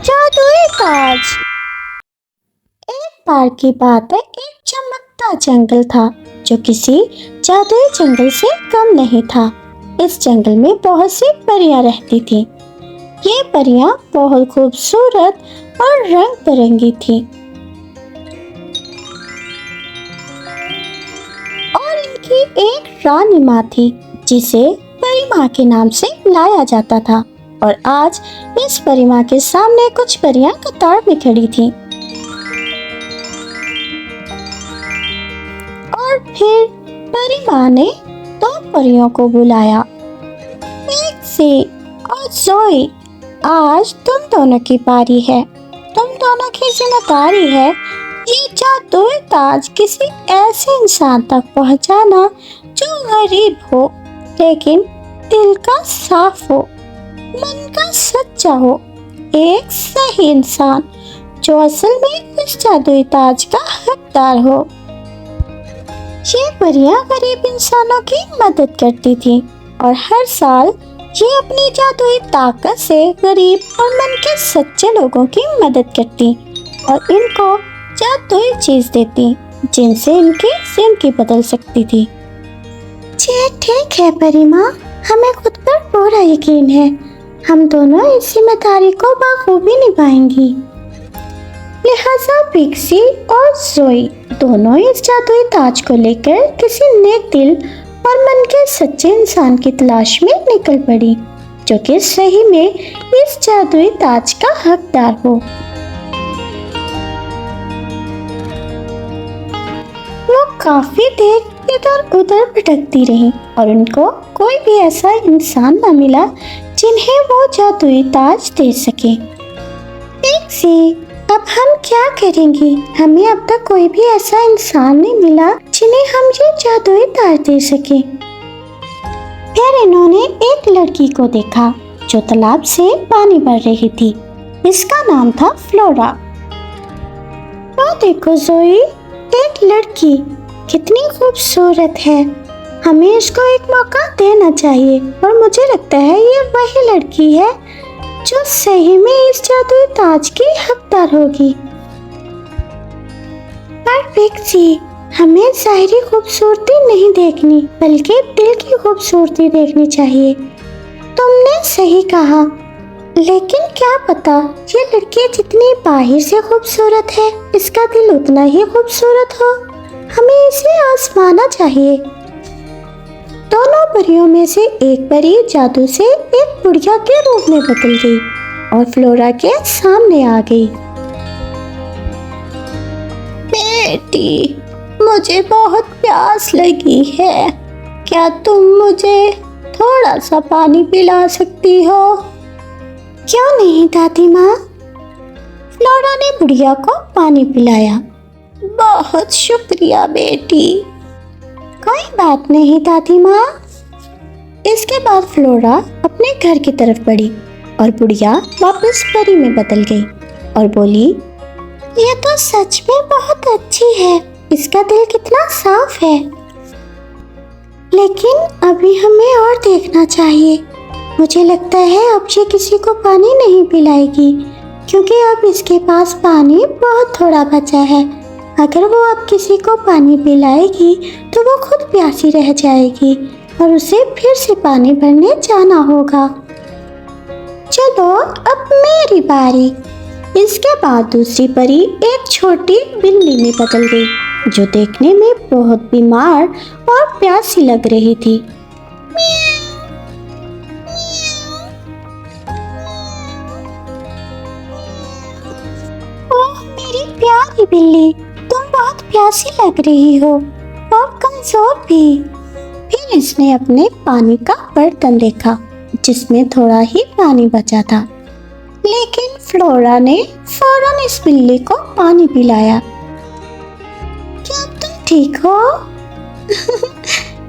जादुई ताज। एक बार की बात है, एक चमकता जंगल था जो किसी जादुई जंगल से कम नहीं था। इस जंगल में बहुत सी परियां रहती थीं। ये परियां बहुत खूबसूरत और रंग बिरंगी थीं और इनकी एक रानी माँ थी जिसे परी माँ के नाम से बुलाया जाता था। और आज इस परी माँ के सामने कुछ परियां कतार में खड़ी थीं। और फिर परी माँ ने दो परियों को बुलाया, पिक्सी और ज़ोई। आज तुम दोनों की बारी है। तुम दोनों की जिम्मेदारी है ये जादुई ताज किसी ऐसे इंसान तक पहुंचाना जो गरीब हो लेकिन दिल का साफ हो, मन का सच्चा हो, एक सही इंसान जो असल में इस जादुई ताज का हकदार हो। ये परियां गरीब इंसानों की मदद करती थीं और हर साल ये अपनी जादुई ताकत से गरीब और मन के सच्चे लोगों की मदद करती और इनको जादुई चीज देती जिनसे इनकी जिंदगी बदल सकती थी। जी ठीक है परी माँ, हमें खुद पर पूरा यकीन है। हम दोनों इस जिम्मेदारी को बखूबी निभाएंगी। लिहाजा पिक्सी और ज़ोई दोनों इस जादुई ताज को लेकर किसी नेक दिल और मन के सच्चे इंसान की तलाश में निकल पड़ी जो कि सही में इस जादुई ताज का हकदार हो। वो काफी देर इधर उधर भटकती रही और उनको कोई भी ऐसा इंसान न मिला जिन्हें वो जादुई ताज दे सके। पिक्सी, अब हम क्या करेंगे? हमें अब तक कोई भी ऐसा इंसान नहीं मिला जिन्हें हम ये जादुई ताज दे सके। फिर इन्होंने एक लड़की को देखा जो तालाब से पानी भर रही थी। इसका नाम था फ्लोरा। तो देखो ज़ोई, एक लड़की कितनी खूबसूरत है। हमें इसको एक मौका देना चाहिए और मुझे लगता है ये वही लड़की है जो सही में इस जादुई ताज की हकदार होगी। पर पिक्सी, हमें ज़ाहिरी खूबसूरती नहीं देखनी बल्कि दिल की खूबसूरती देखनी चाहिए। तुमने सही कहा, लेकिन क्या पता ये लड़की जितनी बाहर से खूबसूरत है इसका दिल उतना ही खूबसूरत हो। हमें इसे आजमाना चाहिए। दोनों परियों में से एक परी जादू से एक बुढ़िया के रूप में बदल गई और फ्लोरा के सामने आ गई। बेटी, मुझे बहुत प्यास लगी है। क्या तुम मुझे थोड़ा सा पानी पिला सकती हो? क्यों नहीं दादी माँ। फ्लोरा ने बुढ़िया को पानी पिलाया। बहुत शुक्रिया बेटी। कोई बात नहीं दादी माँ। इसके बाद फ्लोरा अपने घर की तरफ बढ़ी और बुढ़िया वापस परी में बदल गई और बोली, ये तो सच में बहुत अच्छी है। इसका दिल कितना साफ है। लेकिन अभी हमें और देखना चाहिए। मुझे लगता है अब ये किसी को पानी नहीं पिलाएगी क्योंकि अब इसके पास पानी बहुत थोड़ा बचा है। अगर वो अब किसी को पानी पिलाएगी तो वो खुद प्यासी रह जाएगी और उसे फिर से पानी भरने जाना होगा। चलो अब मेरी बारी। इसके बाद दूसरी परी एक छोटी बिल्ली में बदल गई जो देखने में बहुत बीमार और प्यासी लग रही थी। ओह मेरी प्यारी बिल्ली, तुम बहुत प्यासी लग रही हो और कमजोर भी। फिर इसने अपने पानी का बर्तन देखा जिसमें थोड़ा ही पानी बचा था, लेकिन फ्लोरा ने फौरन इस बिल्ली को पानी पिलाया। क्या तुम ठीक हो?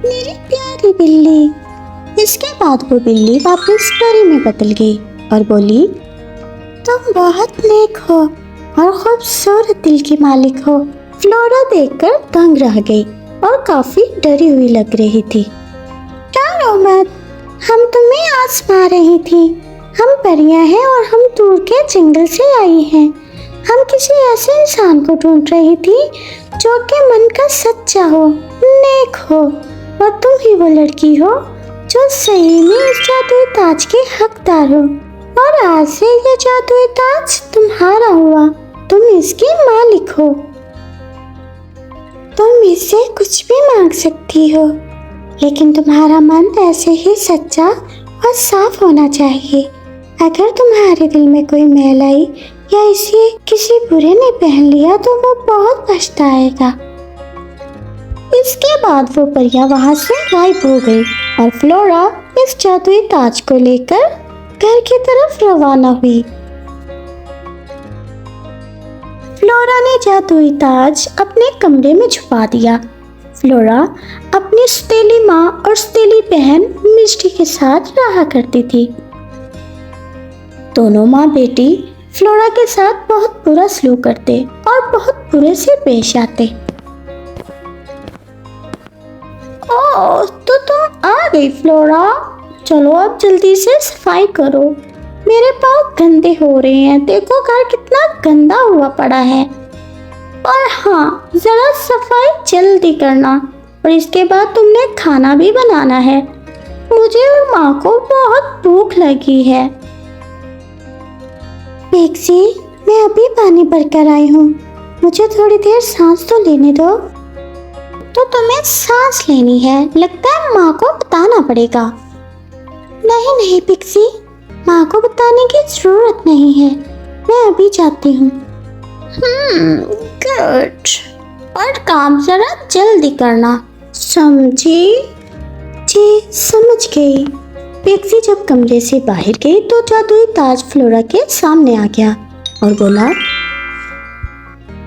मेरी प्यारी बिल्ली। इसके बाद वो बिल्ली वापस परी में बदल गई और बोली, तुम बहुत नेक हो और खूबसूरत दिल की मालिक हो। फ्लोरा देखकर दंग रह गई और काफी डरी हुई लग रही थी। डरो मत, हम तुम्हें आजमा रही थी। हम परियां हैं और हम दूर के जंगल से आई हैं। हम किसी ऐसे इंसान को ढूंढ रही थी जो कि मन का सच्चा हो, नेक हो, और तुम ही वो लड़की हो जो सही में इस जादुई ताज के हकदार हो। और आज से ये जादुई ताज तुम्हारा हुआ। तुम इसकी मालिक हो। तुम इससे कुछ भी मांग सकती हो, लेकिन तुम्हारा मन ऐसे ही सच्चा और साफ होना चाहिए। अगर तुम्हारे दिल में कोई मैल आई या इसे किसी बुरे ने पहन लिया तो वो बहुत पछताएगा। इसके बाद वो परियां वहां से गायब हो गई और फ्लोरा इस जादुई ताज को लेकर घर की तरफ रवाना हुई। फ्लोरा ने जादुई ताज अपने कमरे में छुपा दिया। फ्लोरा अपनी सौतेली माँ और सौतेली बहन मिस्टी के साथ रहा करती थी। दोनों माँ बेटी फ्लोरा के साथ बहुत बुरा सलूक करते और बहुत बुरे से पेश आते। ओह, तो तुम आ गई फ्लोरा। चलो अब जल्दी से सफाई करो। मेरे पाँव गंदे हो रहे हैं। देखो घर कितना गंदा हुआ पड़ा है। और हाँ, जरा सफाई जल्दी करना। और इसके बाद तुमने खाना भी बनाना है। मुझे और माँ को बहुत भूख लगी है। पिक्सी, मैं अभी पानी भरकर आई हूँ। मुझे थोड़ी देर सांस तो लेने दो। तो तुम्हें सांस लेनी है? लगता है माँ को बताना पड़ेगा। नहीं नहीं पिक्सी, माँ को बताने की जरूरत नहीं है। मैं अभी जाती हूँ। गुड। और काम जरा जल्दी करना, समझी? जी समझ गई। पिक्सी जब कमरे से बाहर गई तो जादुई ताज फ्लोरा के सामने आ गया और बोला,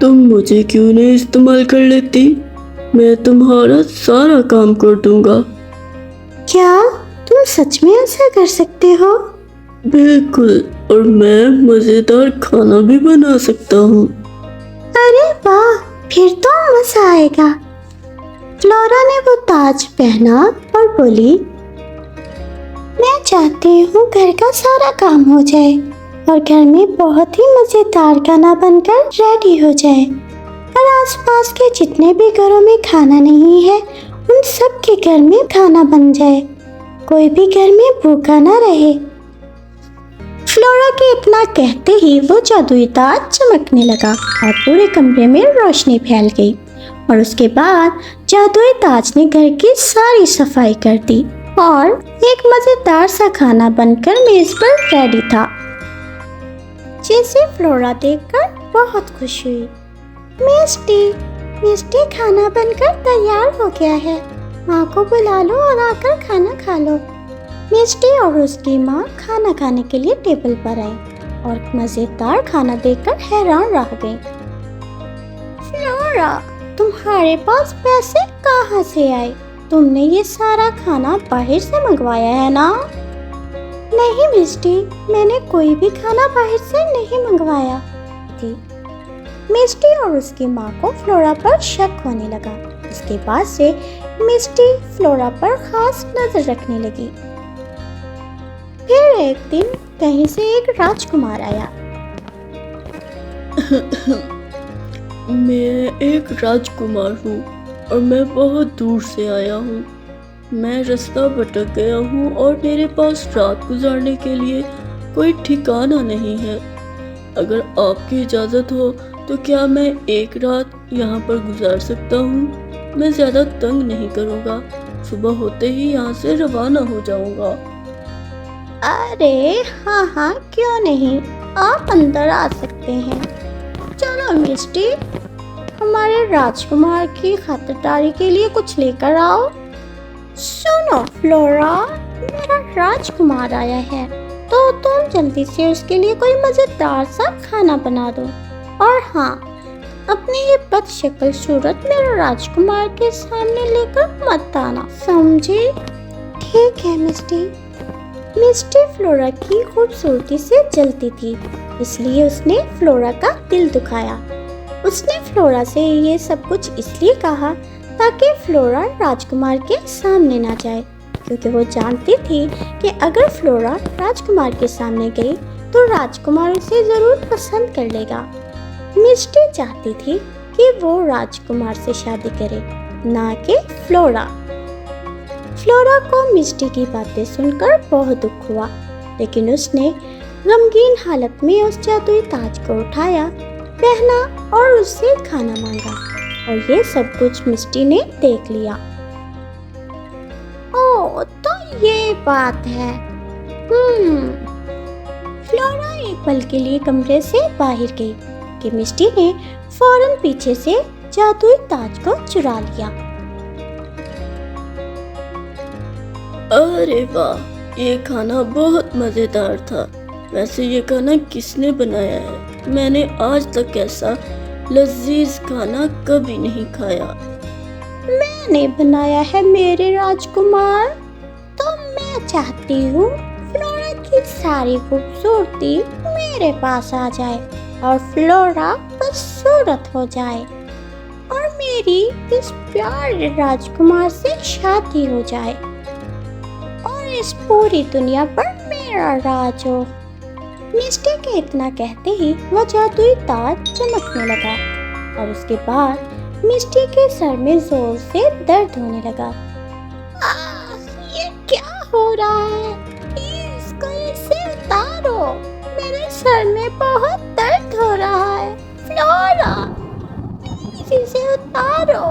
तुम मुझे क्यों नहीं इस्तेमाल कर लेती? मैं तुम्हारा सारा काम कर दूंगा। क्या तुम सच में ऐसा कर सकते हो? बिल्कुल, और मैं मजेदार खाना भी बना सकता हूँ। अरे वाह, फिर तो मजा आएगा। फ्लोरा ने वो ताज पहना और बोली, मैं चाहती हूँ घर का सारा काम हो जाए और घर में बहुत ही मजेदार खाना बनकर रेडी हो जाए और आसपास के जितने भी घरों में खाना नहीं है उन सब के घर में खाना बन जाए। कोई भी घर में भूखा ना रहे। फ्लोरा के इतना कहते ही वो जादुई ताज चमकने लगा और पूरे कमरे में रोशनी फैल गई। और उसके बाद जादुई ताज ने घर की सारी सफाई कर दी और एक मजेदार सा खाना बनकर मेज पर रेडी था, जिसे फ्लोरा देखकर बहुत खुश हुई। मिस्टी, खाना बनकर तैयार हो गया है। माँ को बुला लो और आकर खाना खा लो। मिस्टी और उसकी माँ खाना खाने के लिए टेबल पर आई और मजेदार खाना देखकर हैरान रह गई। फ्लोरा, तुम्हारे पास पैसे कहाँ से आए? तुमने ये सारा खाना बाहर से मंगवाया है ना? नहीं मिस्टी, मैंने कोई भी खाना बाहर से नहीं मंगवाया थी। मिस्टी और उसकी माँ को फ्लोरा पर शक होने लगा। इसके बाद से मिस्टी फ्लोरा पर खास नजर रखने लगी। फिर एक दिन कहीं से एक राजकुमार आया। मैं एक राजकुमार हूँ और मैं बहुत दूर से आया हूँ। मैं रास्ता भटक गया हूँ और मेरे पास रात गुजारने के लिए कोई ठिकाना नहीं है। अगर आपकी इजाज़त हो तो क्या मैं एक रात यहाँ पर गुजार सकता हूँ? मैं ज़्यादा तंग नहीं करूँगा। सुबह होते ही यहाँ से रवाना हो जाऊँगा। अरे हाँ, क्यों नहीं, आप अंदर आ सकते हैं। चलो मिस्टी, हमारे राजकुमार की खातिरदारी के लिए कुछ लेकर आओ। सुनो फ्लोरा, मेरा राजकुमार आया है तो तुम जल्दी से उसके लिए कोई मजेदार सा खाना बना दो। और हाँ, अपनी ये बदशक्ल सूरत मेरे राजकुमार के सामने लेकर मत आना, समझे? ठीक है मिस्टी फ्लोरा की खूबसूरती से जलती थी, इसलिए उसने फ्लोरा का दिल दुखाया। उसने फ्लोरा से ये सब कुछ इसलिए कहा ताकि फ्लोरा राजकुमार के सामने ना जाए क्योंकि वो जानती थी कि अगर फ्लोरा राजकुमार के सामने गई तो राजकुमार उसे ज़रूर पसंद कर लेगा। मिस्टी चाहती थी कि वो राजकुमार से शादी करे, ना कि फ्लोरा। फ्लोरा को मिस्टी की बातें सुनकर बहुत दुख हुआ, लेकिन उसने गमगीन हालत में उस जादुई ताज को उठाया, पहना और उससे खाना मांगा, और ये सब कुछ मिस्टी ने देख लिया। ओह, तो ये बात है। फ्लोरा एक पल के लिए कमरे से बाहर गई कि मिस्टी ने फौरन पीछे से जादुई ताज को चुरा लिया। अरे वाह, ये खाना बहुत मज़ेदार था। वैसे ये खाना किसने बनाया है? मैंने आज तक ऐसा लजीज खाना कभी नहीं खाया। मैंने बनाया है मेरे राजकुमार। तो मैं चाहती हूँ फ्लोरा की सारी खूबसूरती मेरे पास आ जाए और फ्लोरा बदसूरत हो जाए और मेरी इस प्यारे राजकुमार से शादी हो जाए और इस पूरी दुनिया पर मेरा राज हो। मिस्टी के इतना कहते ही वह जादुई ताज चमकने लगा और उसके बाद मिस्टी के सर में जोर से दर्द होने लगा। ये क्या हो रहा है? इसको इसे उतारो, मेरे सर में बहुत दर्द हो रहा है। फ्लोरा, प्लीज इसे उतारो।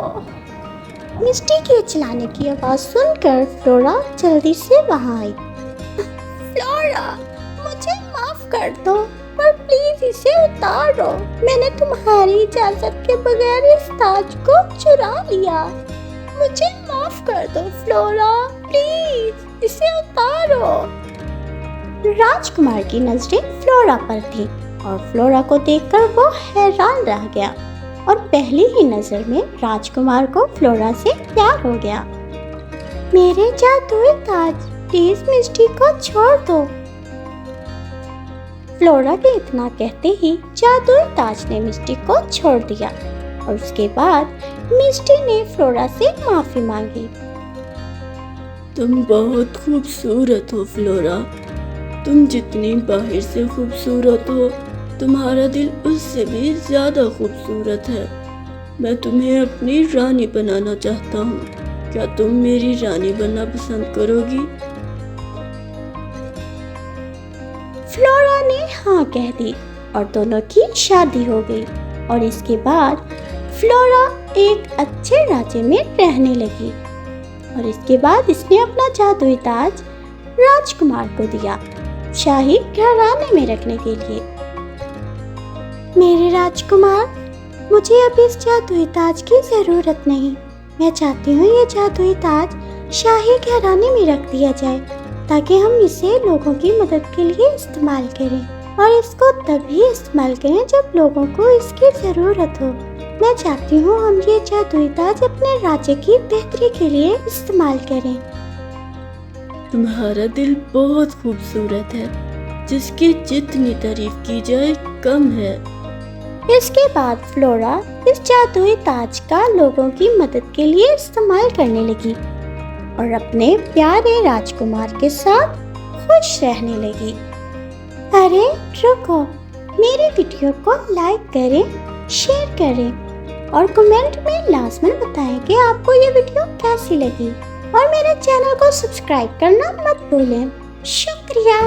मिस्टी के चिल्लाने की आवाज सुनकर फ्लोरा जल्दी से वहां आई। फ्लोरा, मुझे माफ कर दो, पर प्लीज इसे उतारो। मैंने तुम्हारी इजाजत के बगैर इस ताज को चुरा लिया। मुझे माफ कर दो फ्लोरा, प्लीज इसे उतारो। राजकुमार की नजरें फ्लोरा पर थी और फ्लोरा को देखकर वो हैरान रह गया और पहली ही नजर में राजकुमार को फ्लोरा से प्यार हो गया। मेरे जादुई ताज, प्लीज मिस्टी को छोड़ दो। फ्लोरा के इतना कहते ही जादुई ताज ने मिस्टी को छोड़ दिया और उसके बाद मिस्टी ने फ्लोरा से माफी मांगी। तुम बहुत खूबसूरत हो फ्लोरा। तुम जितनी बाहर से खूबसूरत हो, तुम्हारा दिल उससे भी ज्यादा खूबसूरत है। मैं तुम्हें अपनी रानी बनाना चाहता हूँ। क्या तुम मेरी रानी बनना पसंद करोगी? फ्लोरा ने हाँ कह दी और दोनों की शादी हो गई और इसके बाद फ्लोरा एक अच्छे राज्य में रहने लगी और इसके बाद इसने अपना जादुई ताज राजकुमार को दिया, शाही घराने में रखने के लिए। मेरे राजकुमार, मुझे अब इस जादुई ताज की जरूरत नहीं। मैं चाहती हूँ ये जादुई ताज शाही घराने में रख दिया जाए ताकि हम इसे लोगों की मदद के लिए इस्तेमाल करें और इसको तभी इस्तेमाल करें जब लोगों को इसकी जरूरत हो। मैं चाहती हूँ हम ये जादुई ताज अपने राज्य की बेहतरी के लिए इस्तेमाल करें। तुम्हारा दिल बहुत खूबसूरत है, जिसकी जितनी तारीफ की जाए कम है। इसके बाद फ्लोरा इस जादुई ताज का लोगों की मदद के लिए इस्तेमाल करने लगी और अपने प्यारे राजकुमार के साथ खुश रहने लगी। अरे रुको, मेरे वीडियो को लाइक करें, शेयर करें और कमेंट में लाजमन बताएं कि आपको ये वीडियो कैसी लगी और मेरे चैनल को सब्सक्राइब करना मत भूलें। शुक्रिया।